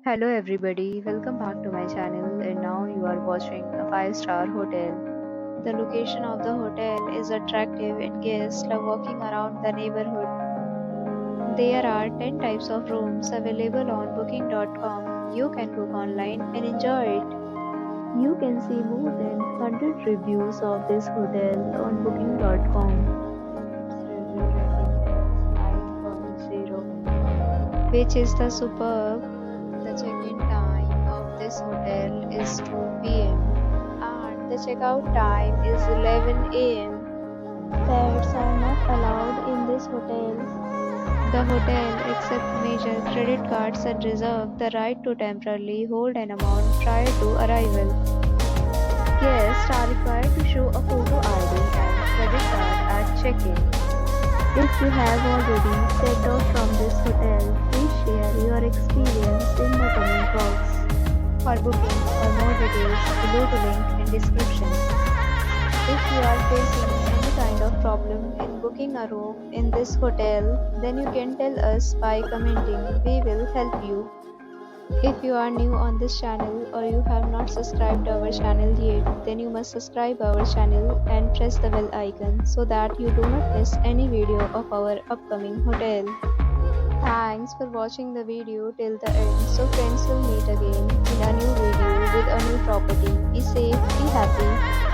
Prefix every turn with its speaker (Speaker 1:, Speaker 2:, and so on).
Speaker 1: Hello everybody, welcome back to my channel and now you are watching a 5-star hotel. The location of the hotel is attractive and guests love walking around the neighborhood. There are 10 types of rooms available on booking.com. You can book online and enjoy it. You can see more than 100 reviews of this hotel on booking.com. Its review rating is 9.0, which is the superb. The check-in time of this hotel is 2 p.m. and the checkout time is 11 a.m. Pets are not allowed in this hotel. The hotel accepts major credit cards and reserves the right to temporarily hold an amount prior to arrival. Guests are required to show a photo ID and credit card at check-in. If you have already checked out from this hotel, please share your experience in the comment box. For booking or more details, below the link in description. If you are facing any kind of problem in booking a room in this hotel, then you can tell us by commenting. We will help you. If you are new on this channel or you have not subscribed our channel yet, then you must subscribe our channel and press the bell icon so that you do not miss any video of our upcoming hotel. Thanks for watching the video till the end. So friends, will meet again in a new video with a new property. Be safe, be happy.